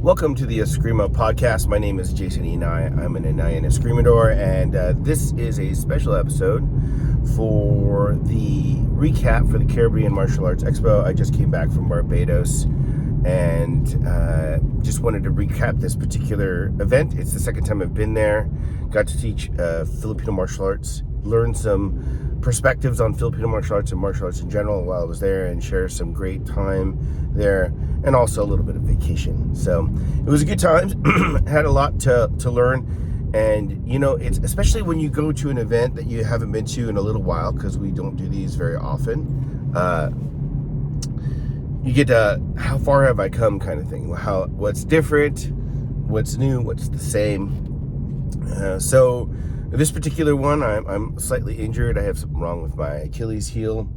Welcome to the Eskrima podcast. My name is Jason Inay. I'm an Inay and Eskrimador, and this is a special episode for the recap for the Caribbean Martial Arts Expo. I just came back from Barbados and just wanted to recap this particular event. It's the second time I've been there. Got to teach Filipino martial arts, learn some perspectives on Filipino martial arts and martial arts in general while I was there, and share some great time there, and also a little bit of vacation. So it was a good time. Had a lot to learn, and you know, it's especially when you go to an event that you haven't been to in a little while, because we don't do these very often. You get how far have I come kind of thing. What's different, what's new, what's the same. So this particular one, I'm slightly injured. I have something wrong with my Achilles heel.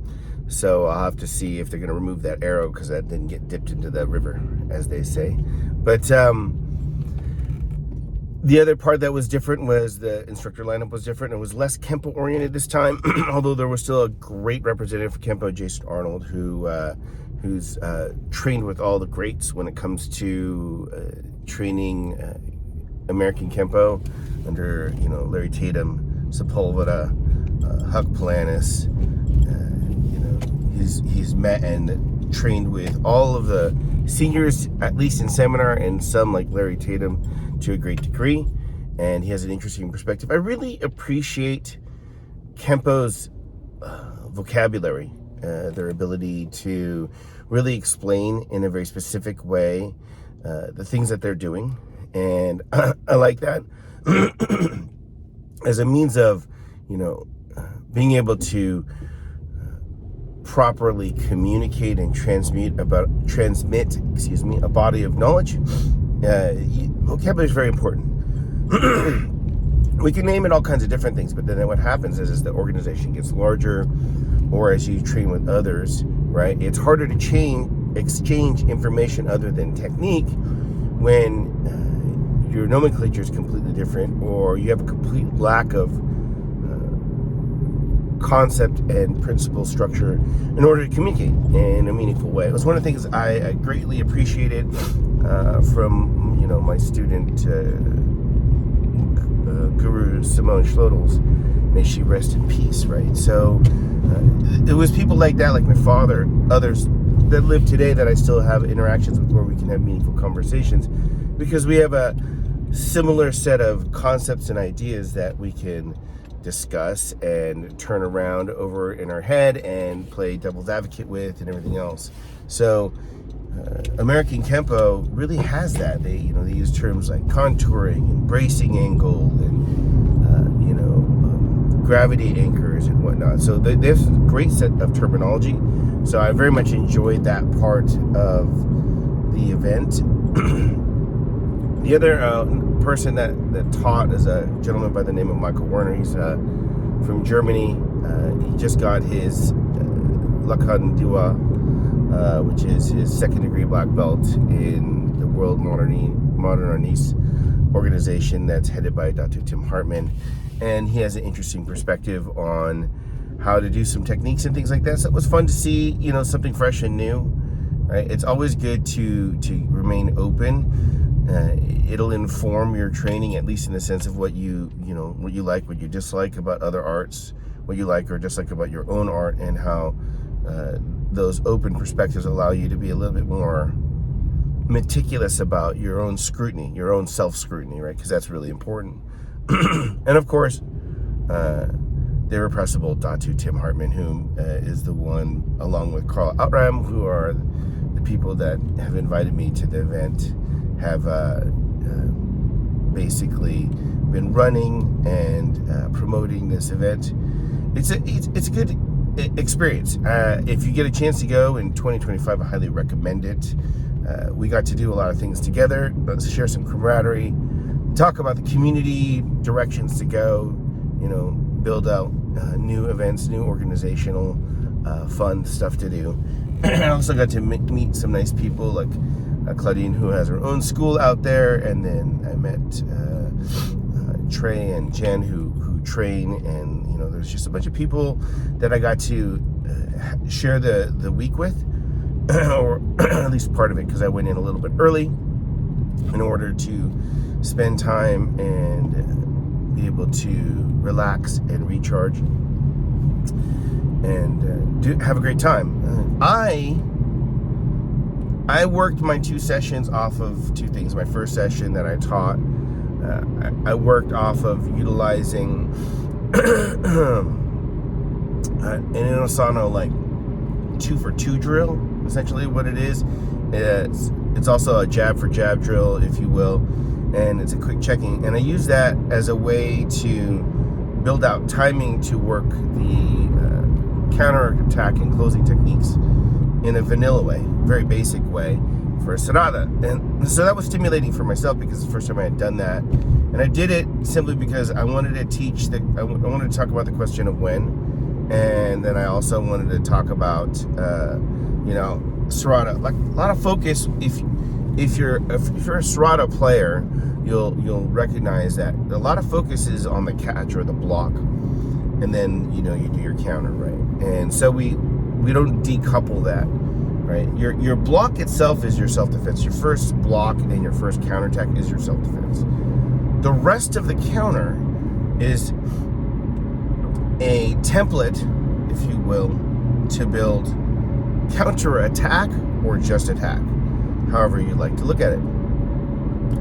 So I'll have to see if they're going to remove that arrow, because that didn't get dipped into the river, as they say. But the other part that was different was the instructor lineup was different. It was less Kempo oriented this time, although there was still a great representative for Kempo, Jason Arnold, who's trained with all the greats when it comes to training American Kempo under, Larry Tatum, Sepulveda, Huck Planis. He's met and trained with all of the seniors, at least in seminar, and some like Larry Tatum to a great degree. And he has an interesting perspective. I really appreciate Kempo's vocabulary, their ability to really explain in a very specific way the things that they're doing. And I like that as a means of, being able to properly communicate and transmit a body of knowledge. Vocabulary is very important. We can name it all kinds of different things, but then what happens is the organization gets larger, or as you train with others, right? It's harder to exchange information other than technique when your nomenclature is completely different, or you have a complete lack of concept and principle structure in order to communicate in a meaningful way. It was one of the things I greatly appreciated from my student Guru Simone Schlotels. May she rest in peace, right? So it was people like that, like my father, others that live today that I still have interactions with, where we can have meaningful conversations, because we have a similar set of concepts and ideas that we can discuss and turn around over in our head and play devil's advocate with and everything else. So American Kempo really has that. They use terms like contouring and bracing angle and gravity anchors and whatnot. So there's a great set of terminology. So I very much enjoyed that part of the event. The other person that taught is a gentleman by the name of Michael Werner. He's from Germany. He just got his Lakan Dua, which is his second degree black belt in the World Modern Arnis organization that's headed by Datu Hartman. And he has an interesting perspective on how to do some techniques and things like that. So it was fun to see, something fresh and new. Right? It's always good to remain open. It'll inform your training, at least in the sense of what you like, what you dislike about other arts, what you like or dislike about your own art, and how those open perspectives allow you to be a little bit more meticulous about your own scrutiny, your own self-scrutiny, right? Because that's really important. And of course, the irrepressible Datu Hartman, who is the one, along with Carl Outram, who are the people that have invited me to the event, have basically been running and promoting this event. It's a good experience. If you get a chance to go in 2025, I highly recommend it. We got to do a lot of things together. Let's share some camaraderie, talk about the community directions to go, build out new events, new organizational fun stuff to do. I also got to meet some nice people like Claudine, who has her own school out there, and then I met Trey and Jen who train, and there's just a bunch of people that I got to share the week with, or at least part of it, because I went in a little bit early. in order to spend time and be able to relax and recharge and have a great time. I worked my 2 sessions off of 2 things. My first session that I taught, I worked off of utilizing an Inosano like 2-for-2 drill, essentially what it is. It's also a jab for jab drill, if you will, and it's a quick checking. And I use that as a way to build out timing to work the counter attack and closing techniques in a vanilla way, very basic way for a Serrada. And so that was stimulating for myself because it's the first time I had done that. And I did it simply because I wanted to teach I wanted to talk about the question of when, and then I also wanted to talk about Serrada. Like a lot of focus. If you're a Serrada player, you'll recognize that a lot of focus is on the catch or the block, and then you do your counter, right? And so we don't decouple that, right? Your block itself is your self-defense. Your first block and your first counterattack is your self-defense. The rest of the counter is a template, if you will, to build counter-attack or just attack, however you like to look at it.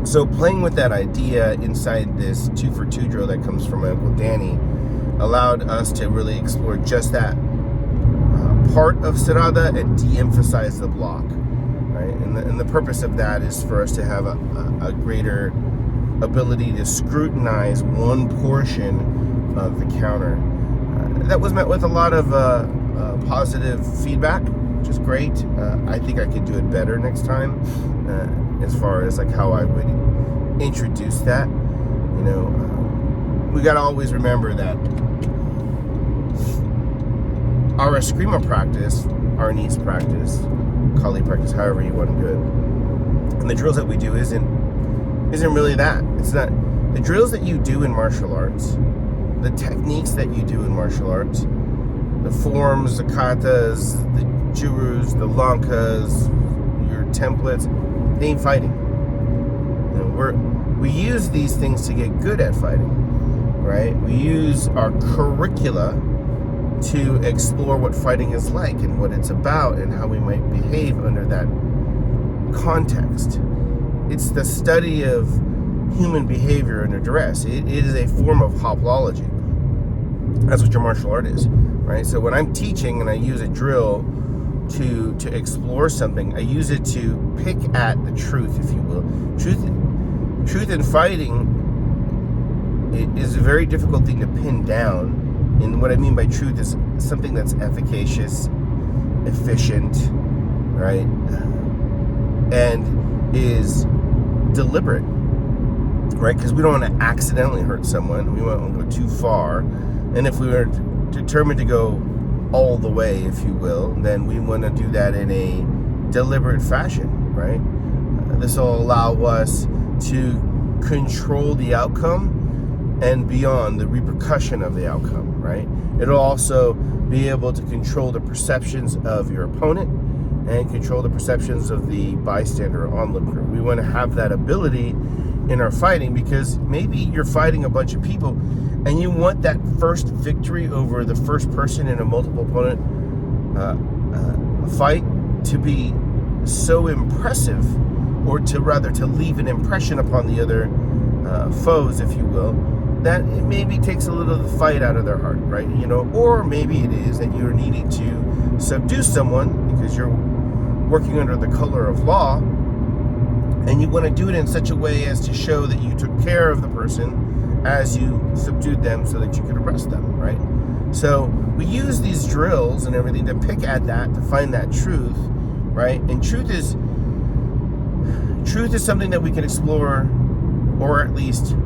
So playing with that idea inside this 2-for-2 drill that comes from my Uncle Danny allowed us to really explore just that part of Serrada and de-emphasize the block, right? And the purpose of that is for us to have a greater ability to scrutinize one portion of the counter. That was met with a lot of positive feedback, which is great. I think I could do it better next time, as far as like how I would introduce that. We got to always remember that our Eskrima practice, our knees practice, Kali practice, however you want to do it, and the drills that we do isn't really that. It's not the drills that you do in martial arts, the techniques that you do in martial arts, the forms, the katas, the jurus, the lankas, your templates, they ain't fighting. We use these things to get good at fighting, right? We use our curricula to explore what fighting is like and what it's about and how we might behave under that context. It's the study of human behavior under duress. It is a form of hopology. That's what your martial art is, right? So when I'm teaching and I use a drill to explore something, I use it to pick at the truth, if you will. Truth in fighting is a very difficult thing to pin down. And what I mean by truth is something that's efficacious, efficient, right? And is deliberate, right? Because we don't want to accidentally hurt someone. We won't go too far. And if we were determined to go all the way, if you will, then we want to do that in a deliberate fashion, right? This will allow us to control the outcome and beyond the repercussion of the outcome, right? It'll also be able to control the perceptions of your opponent and control the perceptions of the bystander or onlooker. We want to have that ability in our fighting because maybe you're fighting a bunch of people and you want that first victory over the first person in a multiple opponent fight to be so impressive, or to leave an impression upon the other foes, if you will, that it maybe takes a little of the fight out of their heart, right? Or maybe it is that you're needing to subdue someone because you're working under the color of law, and you want to do it in such a way as to show that you took care of the person as you subdued them so that you could arrest them, right? So we use these drills and everything to pick at that, to find that truth, right? And truth is something that we can explore, or at least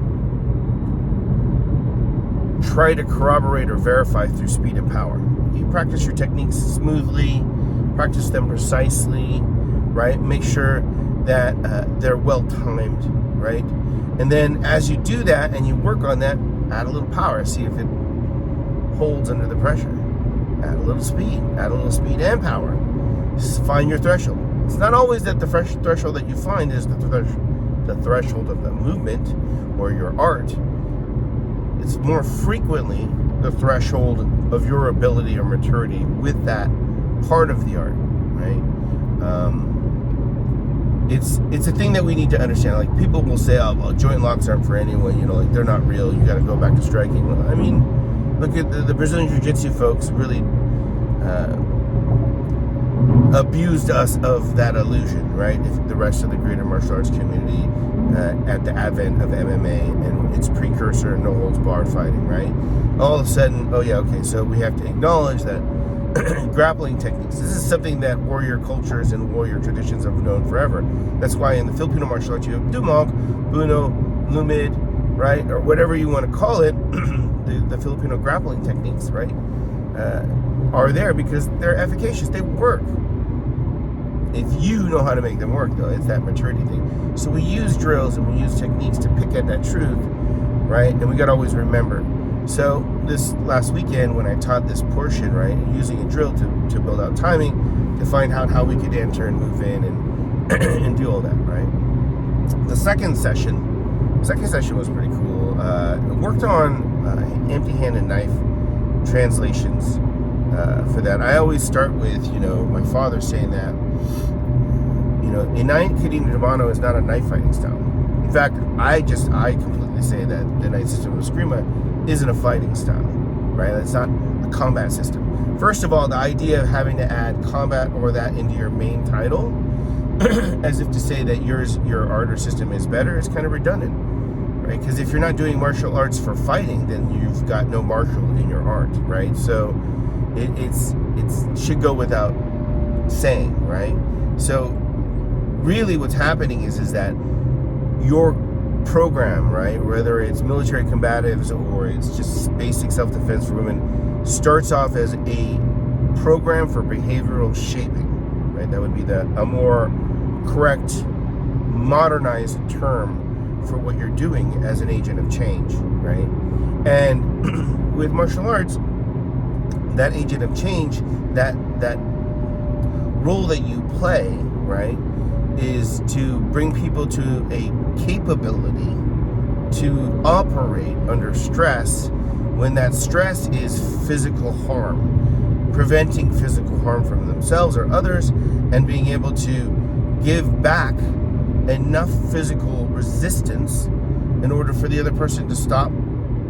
try to corroborate or verify through speed and power. You practice your techniques smoothly, practice them precisely, right? Make sure that they're well timed, right? And then as you do that and you work on that, add a little power, see if it holds under the pressure. Add a little speed and power. Just find your threshold. It's not always that the threshold that you find is the the threshold of the movement or your art, it's more frequently the threshold of your ability or maturity with that part of the art, right? It's a thing that we need to understand. Like, people will say, oh, well, joint locks aren't for anyone, you know, like, they're not real, you got to go back to striking. Well, I mean, look at the Brazilian Jiu-Jitsu folks really abused us of that illusion, right? If the rest of the greater martial arts community at the advent of MMA and its precursor, no holds barred fighting, right? All of a sudden, oh yeah, okay, so we have to acknowledge that grappling techniques, this is something that warrior cultures and warrior traditions have known forever. That's why in the Filipino martial arts you have Dumog, Buno, Lumid, right? Or whatever you want to call it, the Filipino grappling techniques, right? Are there because they're efficacious, they work. If you know how to make them work, though, it's that maturity thing. So we use drills and we use techniques to pick at that truth, right? And we got to always remember. So this last weekend when I taught this portion, right, using a drill to build out timing, to find out how we could enter and move in and and do all that, right? The second session was pretty cool. Worked on empty hand and knife translations for that. I always start with, you know, my father saying that, you know, Inay is not a knife fighting style. In fact, I completely say that the knife system of Eskrima isn't a fighting style, right? It's not a combat system. First of all, the idea of having to add combat or that into your main title, as if to say that your art or system is better, is kind of redundant, right? Because if you're not doing martial arts for fighting, then you've got no martial in your art, right? So it should go without saying, right? So really what's happening is that your program, right, whether it's military combatives or it's just basic self-defense for women, starts off as a program for behavioral shaping, right? That would be a more correct, modernized term for what you're doing as an agent of change, right? And with martial arts, that agent of change, that role that you play, right, is to bring people to a capability to operate under stress when that stress is physical harm, preventing physical harm from themselves or others, and being able to give back enough physical resistance in order for the other person to stop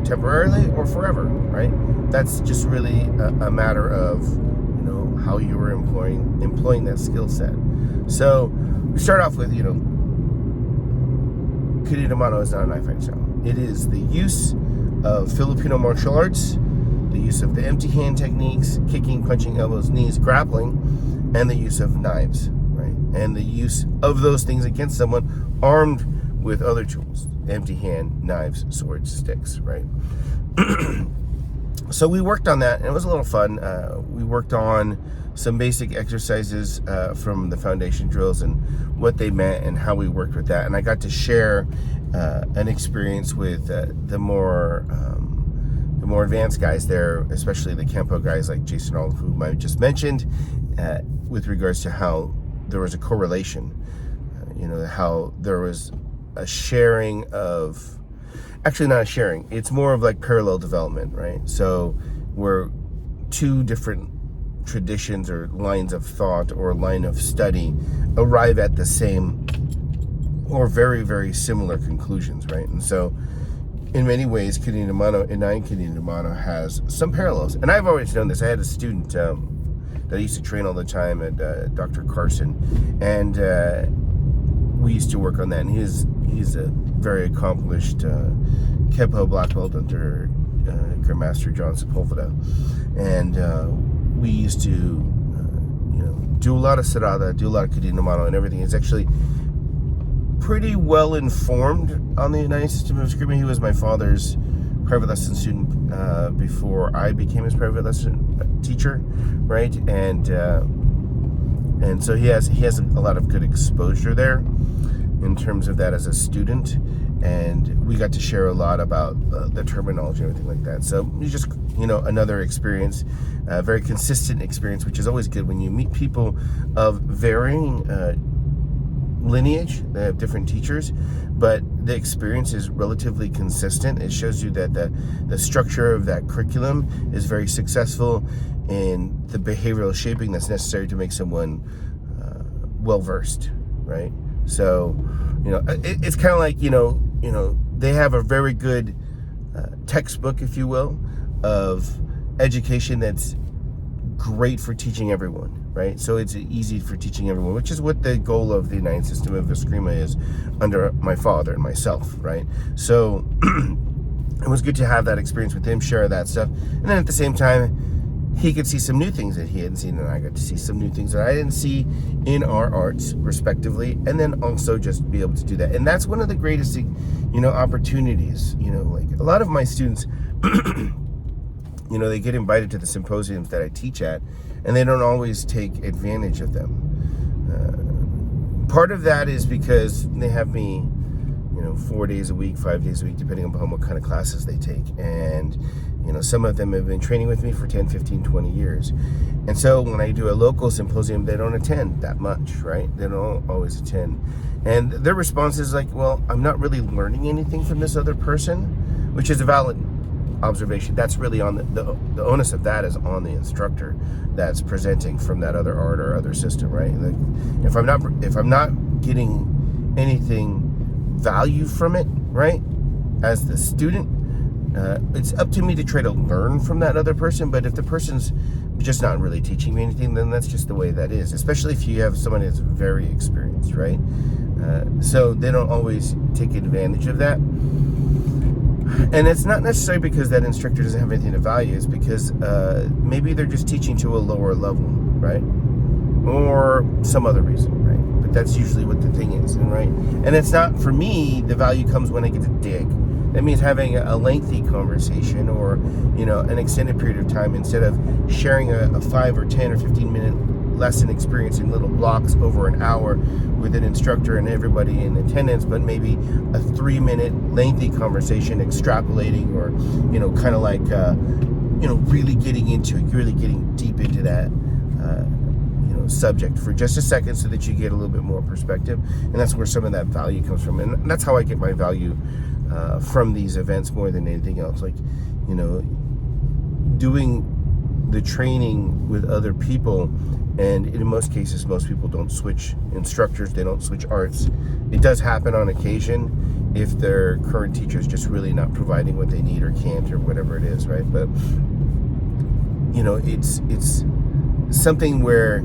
temporarily or forever, right? That's just really a matter of, you know, how you were employing that skill set. So we start off with, you know, Kiri Mano is not a knife fighting style. It is the use of Filipino martial arts, the use of the empty hand techniques, kicking, punching, elbows, knees, grappling, and the use of knives, right? And the use of those things against someone armed with other tools, empty hand, knives, swords, sticks, right? So we worked on that, and it was a little fun. We worked on some basic exercises from the foundation drills and what they meant and how we worked with that. And I got to share an experience with the more advanced guys there, especially the Kempo guys like Jason Arnold, whom I just mentioned, with regards to how there was a correlation, you know, how there was a sharing of, actually not a sharing, it's more of like parallel development, right? So we're two different traditions or lines of thought or line of study arrive at the same or very, very similar conclusions, right? And so in many ways, Inay Kiri Mano has some parallels. And I've always known this. I had a student that I used to train all the time at Dr. Carson, and we used to work on that. And he's a very accomplished Kempo black belt under Grandmaster John Sepulveda. And we used to, you know, do a lot of Sarada, do a lot of Kiri Mano and everything. It's actually pretty well informed on the United System of Eskrima. He was my father's private lesson student before I became his private lesson teacher, right? And so he has a lot of good exposure there in terms of that as a student, and we got to share a lot about the terminology and everything like that. So it's just, you know, another experience, a very consistent experience, which is always good when you meet people of varying lineage. They have different teachers, but the experience is relatively consistent. It shows you that the structure of that curriculum is very successful in the behavioral shaping that's necessary to make someone well-versed, right? So, it's kind of like, they have a very good textbook, if you will, of education that's great for teaching everyone, right? So it's easy for teaching everyone, which is what the goal of the United System of Eskrima is under my father and myself, right? So it was good to have that experience with him, share that stuff. And then at the same time, he could see some new things that he hadn't seen, and I got to see some new things that I didn't see in our arts, respectively, and then also just be able to do that. And that's one of the greatest, opportunities. Like a lot of my students, they get invited to the symposiums that I teach at, and they don't always take advantage of them. Part of that is because they have me, 4 days a week, 5 days a week, depending upon what kind of classes they take. And, some of them have been training with me for 10, 15, 20 years. And so when I do a local symposium, they don't attend that much, right? They don't always attend. And their response is like, well, I'm not really learning anything from this other person, which is a valid observation. That's really on the onus of that is on the instructor that's presenting from that other art or other system, right? Like if I'm not getting anything value from it, right, as the student, it's up to me to try to learn from that other person. But if the person's just not really teaching me anything, then that's just the way that is, especially if you have someone that's very experienced, right? So they don't always take advantage of that. And it's not necessarily because that instructor doesn't have anything to value. It's because maybe they're just teaching to a lower level, right? Or some other reason, right? But that's usually what the thing is, right? And it's not, for me, the value comes when I get to dig. That means having a lengthy conversation or, an extended period of time instead of sharing a 5 or 10 or 15 minute lesson experience in little blocks over an hour with an instructor and everybody in attendance, but maybe a 3-minute lengthy conversation extrapolating or, kind of like, really getting into it, really getting deep into that, subject for just a second so that you get a little bit more perspective. And that's where some of that value comes from. And that's how I get my value from these events more than anything else. Like, doing the training with other people, and in most cases, most people don't switch instructors, they don't switch arts. It does happen on occasion if their current teacher is just really not providing what they need or can't or whatever it is, right? But, it's something where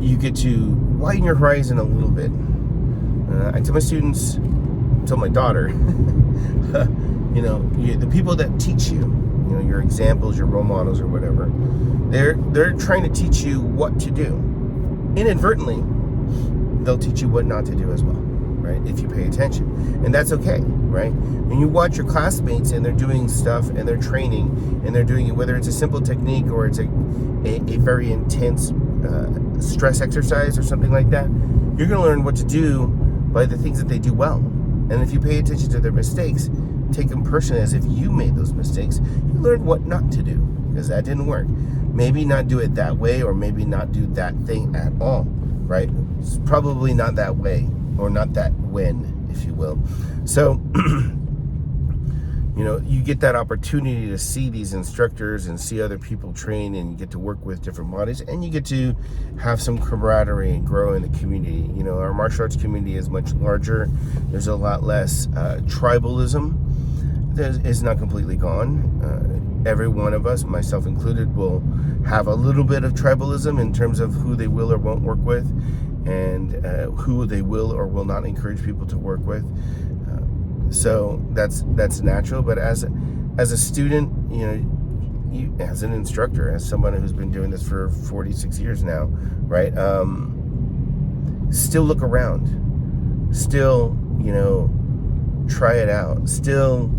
you get to widen your horizon a little bit. I tell my students, tell my daughter, the people that teach you, your examples, your role models or whatever, they're trying to teach you what to do. Inadvertently, they'll teach you what not to do as well, right? If you pay attention. And that's okay, right? When you watch your classmates and they're doing stuff and they're training and they're doing it, whether it's a simple technique or it's a very intense stress exercise or something like that, you're going to learn what to do by the things that they do well. And if you pay attention to their mistakes, take them personally as if you made those mistakes, you learn what not to do, because that didn't work. Maybe not do it that way, or maybe not do that thing at all, right? It's probably not that way, or not that when, if you will. So, you get that opportunity to see these instructors and see other people train, and you get to work with different bodies, and you get to have some camaraderie and grow in the community. Our martial arts community is much larger. There's a lot less tribalism. It's not completely gone. Every one of us, myself included, will have a little bit of tribalism in terms of who they will or won't work with, and who they will or will not encourage people to work with. So that's natural. But as a student, you, as an instructor, as someone who's been doing this for 46 years now, right? Still look around. Still, try it out. Still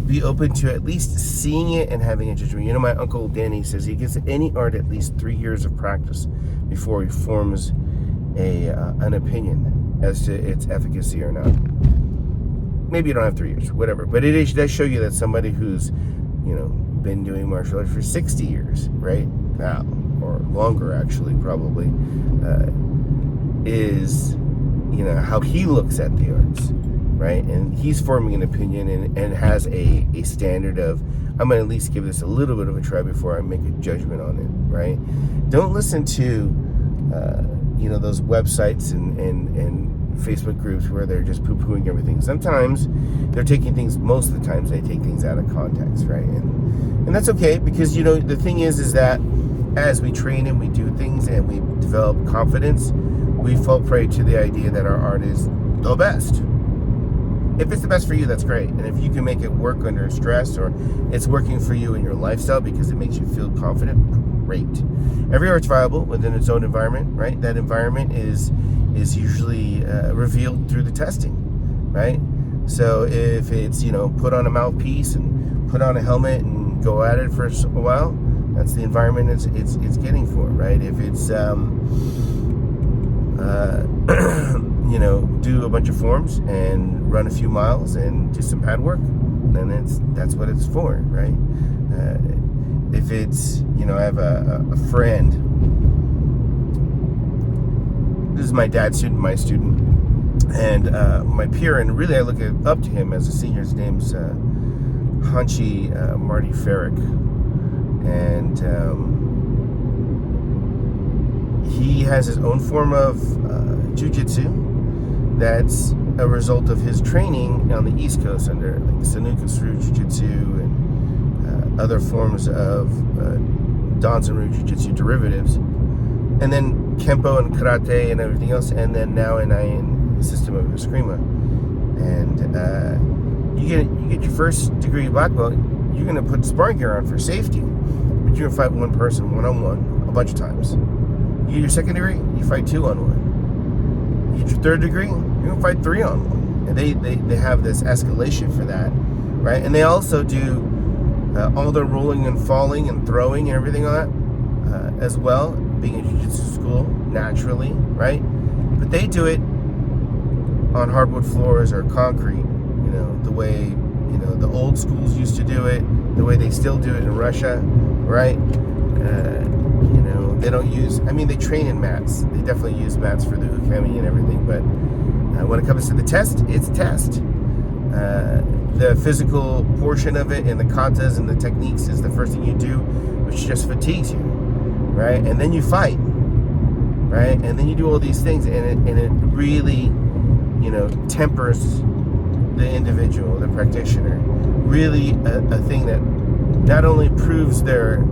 be open to at least seeing it and having interest. My uncle Danny says he gives any art at least 3 years of practice before he forms an opinion as to its efficacy or not. Maybe you don't have 3 years, whatever. But it does show you that somebody who's, been doing martial arts for 60 years, right? Now, or longer actually, probably, is, how he looks at the arts, right? And he's forming an opinion and has a standard of, I'm going to at least give this a little bit of a try before I make a judgment on it, right? Don't listen to, those websites and Facebook groups where they're just poo-pooing everything. Sometimes they're taking things, most of the times they take things out of context, right? And that's okay, because, the thing is that as we train and we do things and we develop confidence, we fall prey to the idea that our art is the best. If it's the best for you, that's great. And if you can make it work under stress, or it's working for you in your lifestyle because it makes you feel confident, great. Every art's viable within its own environment, right? That environment is usually revealed through the testing, right? So if it's, put on a mouthpiece and put on a helmet and go at it for a while, that's the environment it's getting for, right? If it's do a bunch of forms and run a few miles and do some pad work, then that's what it's for, right? If it's, I have a friend, this is my dad's student, my student, and my peer, and really I look up to him as a senior. His name's Hanchi Marty Farrick, and he has his own form of jiu-jitsu that's a result of his training on the East Coast under like Sanuka-Suru Jiu-Jitsu and other forms of Danzanru Jiu-Jitsu derivatives, and then Kempo and Karate and everything else, and then now Inay in the system of Eskrima. And you get your first degree black belt, you're going to put sparring gear on for safety, but you're going to fight one person one-on-one a bunch of times. You get your second degree, you fight 2-on-1. You get your third degree, you're going to fight 3-on-1. And they have this escalation for that, right? And they also do all the rolling and falling and throwing and everything like that as well, being a jiu-jitsu school naturally, right? But they do it on hardwood floors or concrete, the way, the old schools used to do it, the way they still do it in Russia, right? They don't use, they train in mats. They definitely use mats for the ukemi and everything, but when it comes to the test, it's test. The physical portion of it and the katas and the techniques is the first thing you do, which just fatigues you, right? And then you fight, right? And then you do all these things, and it really, tempers the individual, the practitioner. Really a thing that not only proves their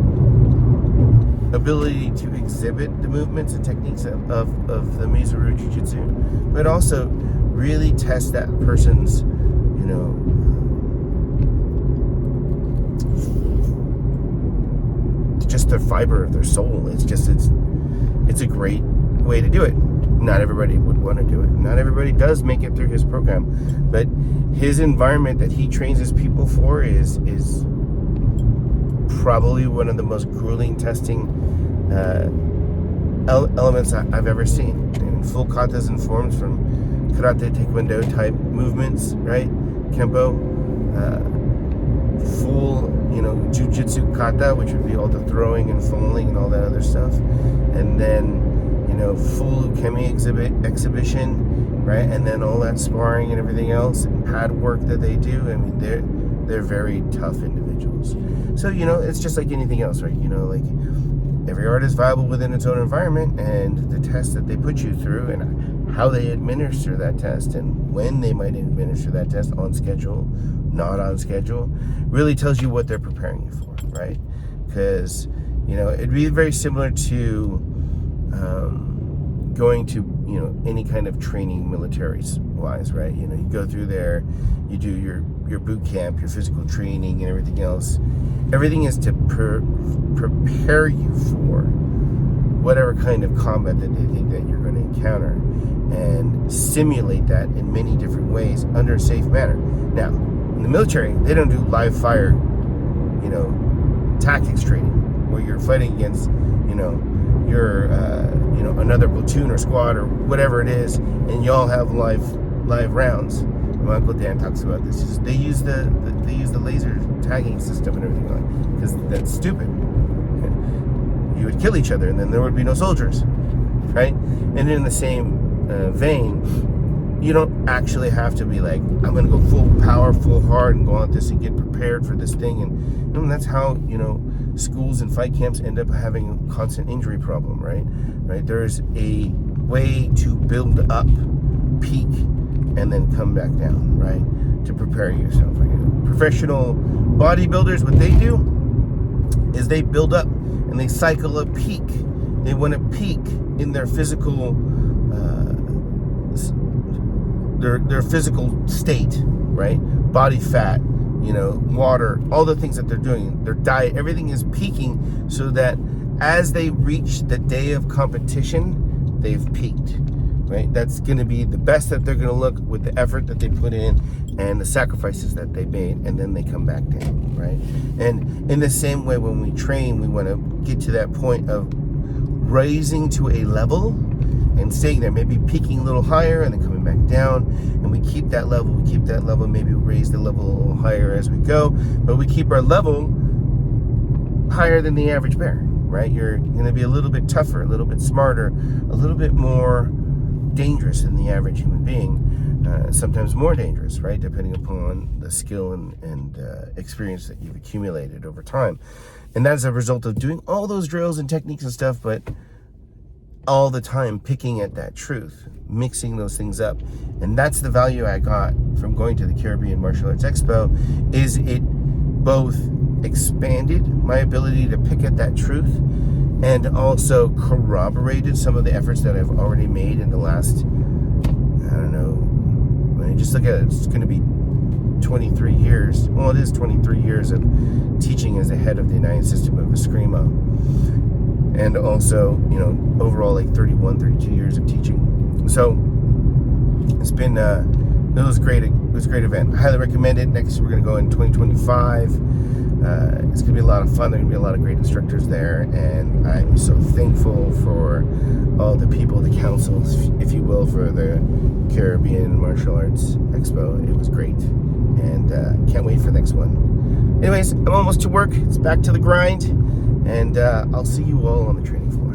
ability to exhibit the movements and techniques of the Mizuru Jiu-Jitsu, but also really test that person's, just the fiber of their soul. It's a great way to do it. Not everybody would want to do it. Not everybody does make it through his program, but his environment that he trains his people for is probably one of the most grueling testing elements I've ever seen. In full katas and forms, from karate, taekwondo type movements, right? Kempo, full, jiu-jitsu kata, which would be all the throwing and falling and all that other stuff, and then full ukemi exhibition, right? And then all that sparring and everything else, and pad work that they do. They're very tough individuals. So it's just like anything else, right? Like every art is viable within its own environment, and the test that they put you through and how they administer that test and when they might administer that test, on schedule, not on schedule, really tells you what they're preparing you for, right? Because it'd be very similar to going to any kind of training military wise, right? You go through there, you do your boot camp, your physical training and everything else. Everything is to prepare you for whatever kind of combat that they think that you're going to encounter, and simulate that in many different ways under a safe manner. Now, in the military, they don't do live fire, tactics training where you're fighting against, your another platoon or squad or whatever it is, and y'all have live rounds. My Uncle Dan talks about this. They use the laser tagging system and everything like that, because that's stupid. You would kill each other, and then there would be no soldiers, right? And in the same vein, you don't actually have to be like, I'm going to go full power, full heart, and go on this and get prepared for this thing. And that's how, schools and fight camps end up having a constant injury problem, right? There's a way to build up, peak, and then come back down, right? To prepare yourself. Professional bodybuilders, what they do is they build up and they cycle a peak. They want to peak in their physical their physical state, right? Body fat, water, all the things that they're doing, their diet, everything is peaking so that as they reach the day of competition, they've peaked, right? That's going to be the best that they're going to look with the effort that they put in and the sacrifices that they made, and then they come back down, right? And in the same way, when we train, we want to get to that point of raising to a level and staying there, maybe peaking a little higher and then coming back down, and we keep that level, maybe we raise the level a little higher as we go, but we keep our level higher than the average bear, right? You're going to be a little bit tougher, a little bit smarter, a little bit more dangerous than the average human being, sometimes more dangerous, right? Depending upon the skill and experience that you've accumulated over time. And that's a result of doing all those drills and techniques and stuff, but all the time picking at that truth, mixing those things up. And that's the value I got from going to the Caribbean Martial Arts Expo, is it both expanded my ability to pick at that truth and also corroborated some of the efforts that I've already made in the last, I don't know, when you just look at it, it's going to be 23 years. Well, it is 23 years of teaching as the head of the Inay system of Eskrima. And also, overall like 32 years of teaching. So it's been, it was great. It was a great event. I highly recommend it. Next, we're going to go in 2025. It's going to be a lot of fun. There are going to be a lot of great instructors there. And I'm so thankful for all the people, the councils, if you will, for the Caribbean Martial Arts Expo. It was great. And can't wait for the next one. Anyways, I'm almost to work. It's back to the grind. And I'll see you all on the training floor.